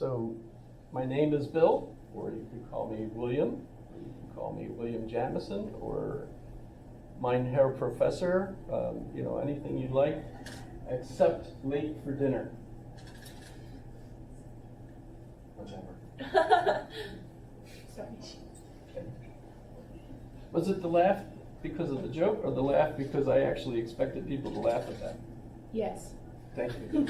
So my name is Bill, or you can call me William, or you can call me William Jamison, or Mein Herr Professor, anything you'd like, except late for dinner. Whatever. Sorry. Okay. Was it the laugh because of the joke, or the laugh because I actually expected people to laugh at that? Yes. Thank you.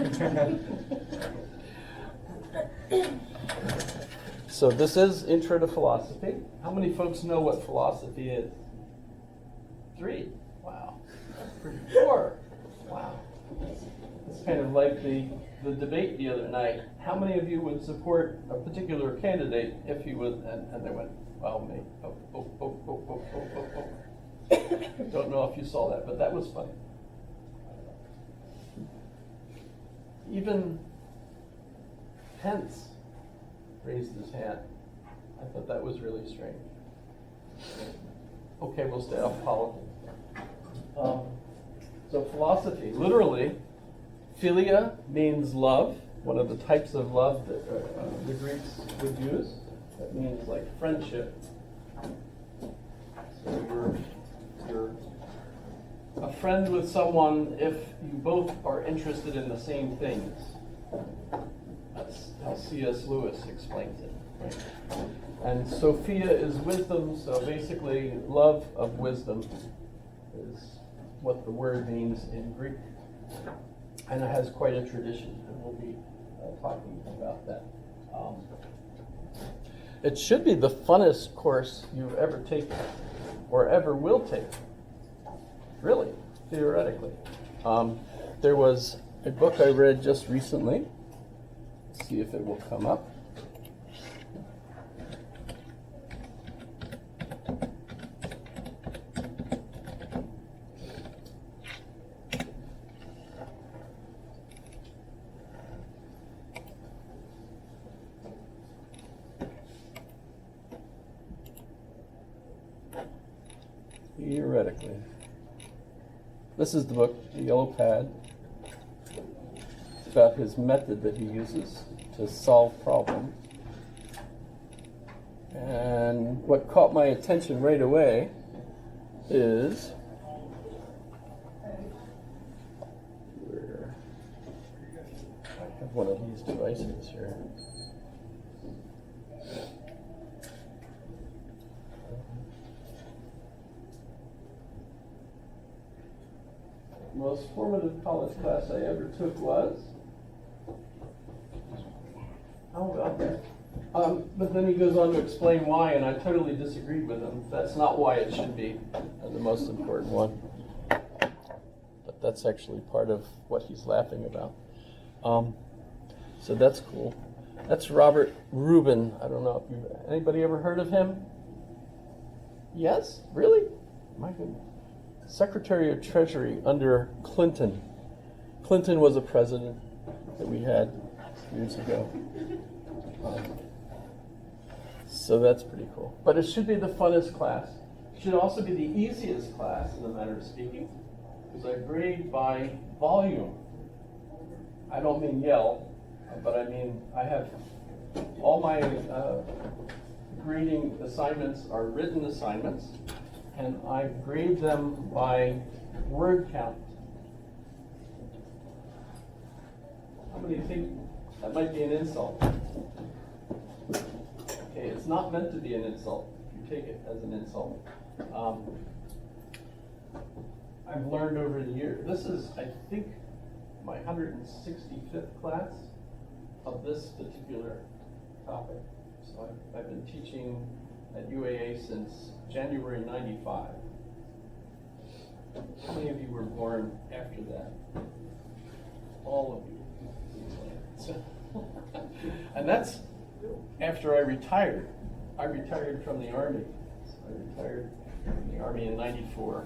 So this is Intro to Philosophy. How many folks know what philosophy is? 3. Wow. 4. Wow. It's kind of like the debate the other night. How many of you would support a particular candidate if he was, and they went, well, me. Oh. Don't know if you saw that, but that was funny. Even Pence raised his hand. I thought that was really strange. Okay, we'll stay off politics. So philosophy, literally, philia means love, one of the types of love that the Greeks would use. That means like friendship. So you're a friend with someone if you both are interested in the same things. That's how C.S. Lewis explains it. Right? And Sophia is wisdom, so basically love of wisdom is what the word means in Greek. And it has quite a tradition, and we'll be talking about that. It should be the funnest course you've ever taken, or ever will take. Really, theoretically. There was a book I read just recently. Let's see if it will come up. Theoretically. This is the book, The Yellow Pad. It's about his method that he uses to solve problems. And what caught my attention right away is where I have one of these devices here. Most formative college class I ever took was. Oh, well. But then he goes on to explain why, and I totally disagreed with him. That's not why it should be the most important one. But that's actually part of what he's laughing about. So that's cool. That's Robert Rubin. I don't know if anybody ever heard of him? Yes? Really? My goodness. Secretary of Treasury under Clinton. Clinton was a president that we had years ago. So that's pretty cool. But it should be the funnest class. It should also be the easiest class, in a manner of speaking, because I grade by volume. I don't mean yell, but I mean I have all my grading assignments are written assignments, and I grade them by word count. How many think that might be an insult? Okay, it's not meant to be an insult. You take it as an insult. I've learned over the years, this is, I think, my 165th class of this particular topic. So I've been teaching at UAA since January 95. How many of you were born after that? All of you. And that's after I retired. I retired from the Army. So I retired from the Army in 94.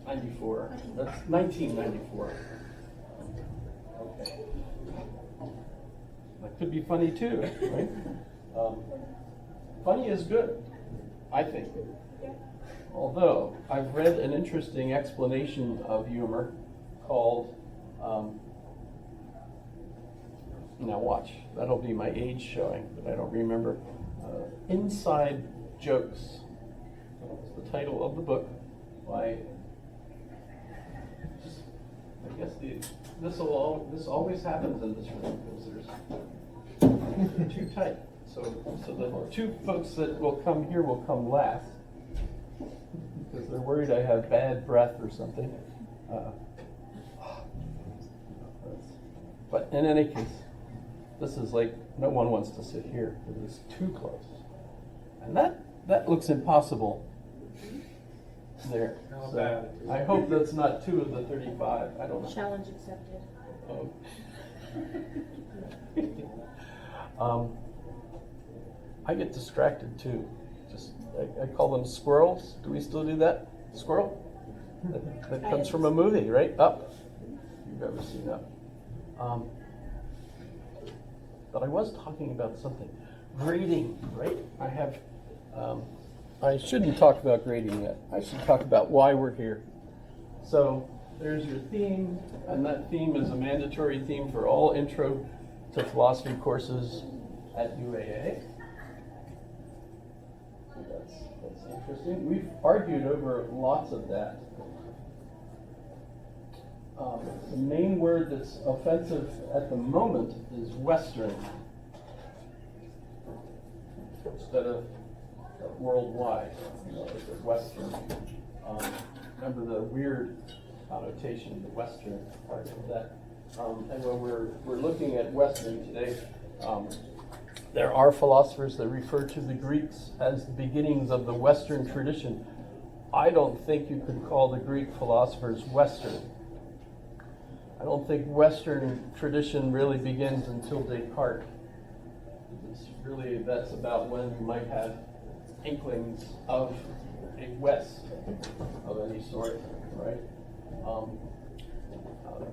94. That's 1994. Okay. That could be funny too, right? Funny is good, I think. Although I've read an interesting explanation of humor called Now watch, that'll be my age showing, but I don't remember. Inside Jokes. That's the title of the book. By, I guess this always happens in this room because they're too tight. So the two folks that will come here will come last because they're worried I have bad breath or something. But in any case, this is like, no one wants to sit here because it's too close. And that looks impossible there. How So bad? I hope that's not 2 of the 35. I don't know. Challenge accepted. Oh. I get distracted too. Just I call them squirrels. Do we still do that? Squirrel? That comes from a movie, right? Up. You've ever seen Up. But I was talking about something. Grading, right? I shouldn't talk about grading yet. I should talk about why we're here. So there's your theme, and that theme is a mandatory theme for all intro to philosophy courses at UAA. So that's interesting. We've argued over lots of that. The main word that's offensive at the moment is Western instead of worldwide. It's Western. Remember the weird connotation, the Western part of that. And when we're looking at Western today, there are philosophers that refer to the Greeks as the beginnings of the Western tradition. I don't think you could call the Greek philosophers Western. I don't think Western tradition really begins until Descartes. That's about when you might have inklings of a West of any sort, right?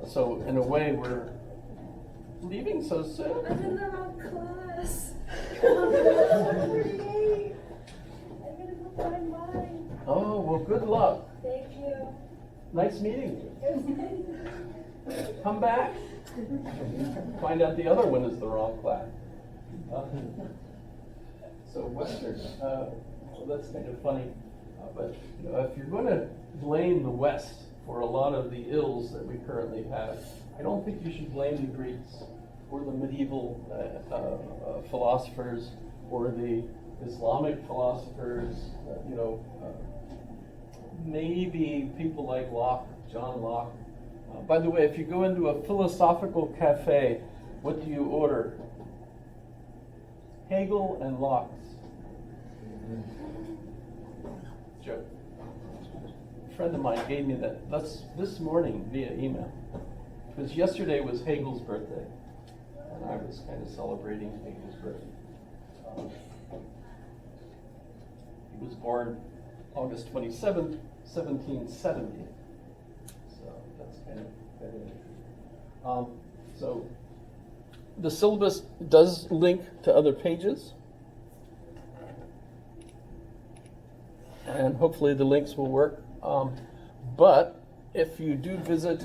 So in a way, we're leaving so soon. I'm in the wrong class. I'm 38. I'm gonna go find mine. Oh, well, good luck. Thank you. Nice meeting you. Come back. Find out the other one is the wrong class. So Western, well, that's kind of funny. But if you're going to blame the West for a lot of the ills that we currently have, I don't think you should blame the Greeks or the medieval philosophers or the Islamic philosophers. Maybe people like Locke, John Locke. By the way, if you go into a philosophical cafe, what do you order? Hegel and Locke's. Joke. A friend of mine gave me that's this morning via email. Because yesterday was Hegel's birthday, and I was kind of celebrating Hegel's birthday. He was born August 27th, 1770. So that's kind of interesting. So the syllabus does link to other pages. And hopefully the links will work. But if you do visit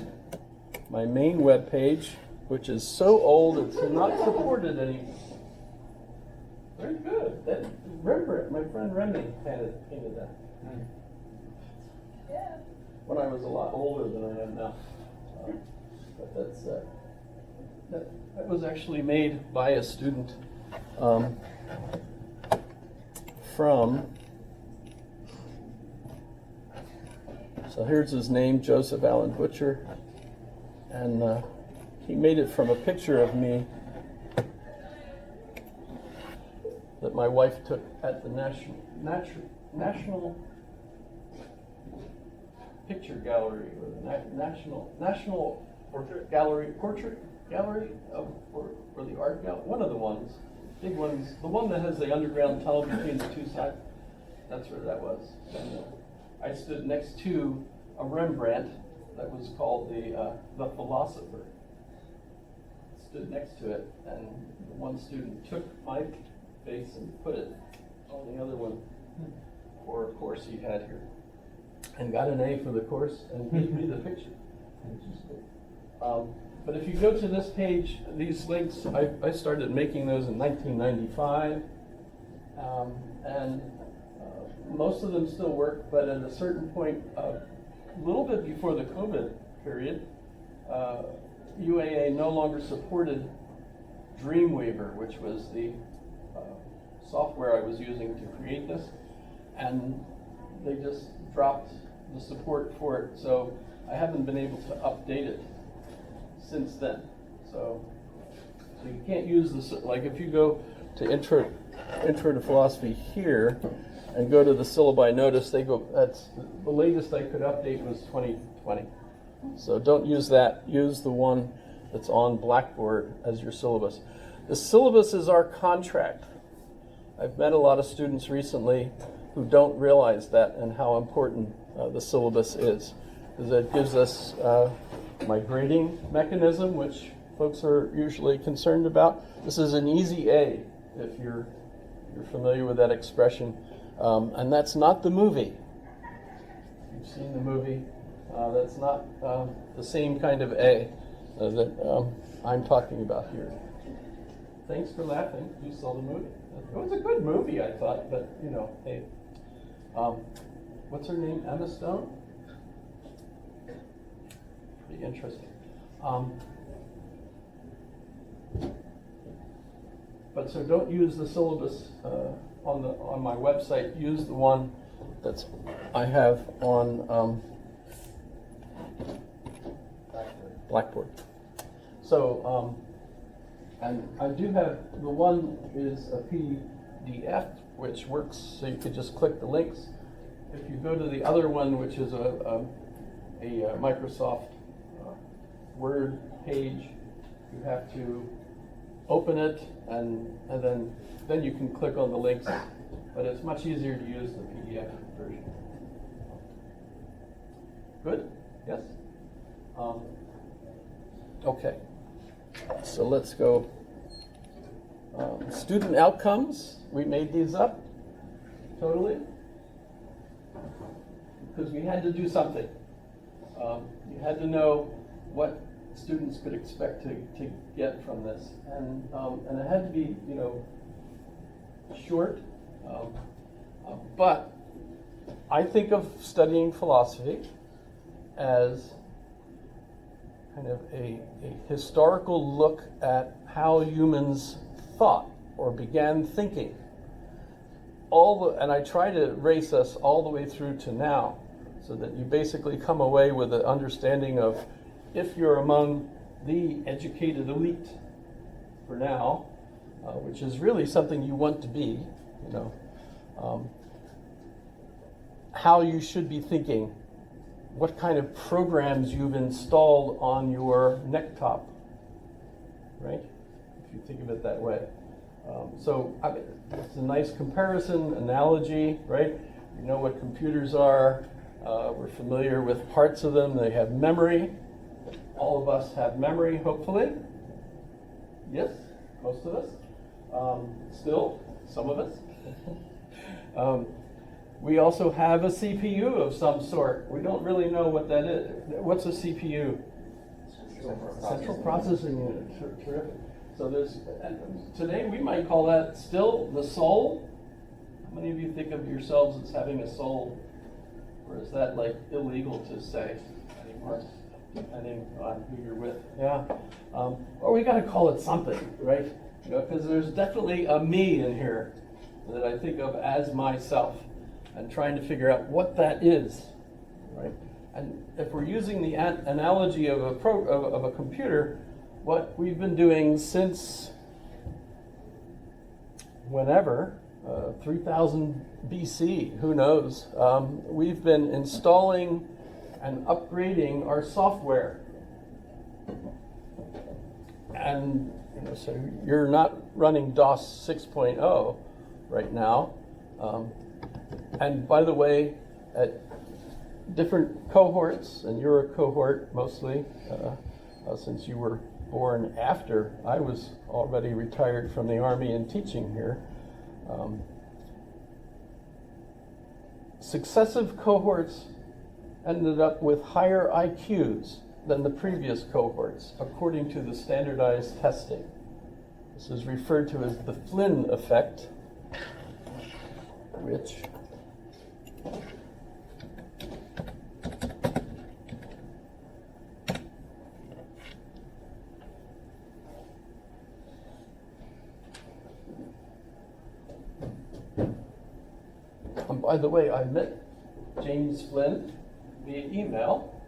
my main web page, which is so old it's not supported anymore. Very good. That Rembrandt, my friend Remy painted that. Yeah. When I was a lot older than I am now. But that's that was actually made by a student from. So here's his name, Joseph Allen Butcher, and he made it from a picture of me that my wife took at the National Picture Gallery, or the National Portrait Gallery, or the Art Gallery, one of the ones, big ones, the one that has the underground tunnel between the two sides. That's where that was. And, I stood next to a Rembrandt that was called the Philosopher. Stood next to it, and one student took my face and put it on the other one for a course he had here, and got an A for the course, and gave me the picture. Which is cool. But if you go to this page, these links, I started making those in 1995. And most of them still work, but at a certain point, a little bit before the COVID period, UAA no longer supported Dreamweaver, which was the software I was using to create this, and they just dropped the support for it, so I haven't been able to update it since then. So you can't use this, like if you go to Intro to Philosophy here and go to the syllabi, notice they go, that's the latest I could update was 2020. So don't use that, use the one that's on Blackboard as your syllabus. The syllabus is our contract. I've met a lot of students recently who don't realize that and how important the syllabus is. Because it gives us my grading mechanism, which folks are usually concerned about. This is an easy A, if you're familiar with that expression. And that's not the movie. You've seen the movie. That's not the same kind of A that I'm talking about here. Thanks for laughing. You saw the movie. It was a good movie, I thought, but you know, hey. What's her name? Emma Stone? Pretty interesting. But so don't use the syllabus on my website. Use the one that's I have on Blackboard. So, and I do have, the one is a PDF, which works, so you could just click the links. If you go to the other one, which is a Microsoft Word page, you have to open it, and then you can click on the links. But it's much easier to use the PDF version. Good? Yes? Okay. So let's go. Student outcomes. We made these up. Totally. Because we had to do something. You had to know what students could expect to get from this, and it had to be, you know, short. But I think of studying philosophy as kind of a historical look at how humans thought or began thinking. And I try to race us all the way through to now, so that you basically come away with an understanding of, if you're among the educated elite for now, which is really something you want to be, you know, how you should be thinking, what kind of programs you've installed on your necktop, right? If you think of it that way. So it's a nice comparison, analogy, right? You know what computers are. We're familiar with parts of them. They have memory. All of us have memory, hopefully. Yes, most of us. Still, some of us. We also have a CPU of some sort. We don't really know what that is. What's a CPU? Central Processing Unit. Terrific. So today we might call that still the soul. How many of you think of yourselves as having a soul? Or is that like illegal to say anymore, depending on who you're with? Yeah. Or we got to call it something, right? You know, because there's definitely a me in here that I think of as myself, and trying to figure out what that is, right? And if we're using the analogy of a computer, what we've been doing since whenever, 3000 BC, who knows, we've been installing and upgrading our software. And you know, so you're not running DOS 6.0 right now. And by the way, at different cohorts, and you're a cohort mostly, since you were born after I was already retired from the Army and teaching here. Successive cohorts ended up with higher IQs than the previous cohorts, according to the standardized testing. This is referred to as the Flynn effect, which by the way, I met James Flynn via email.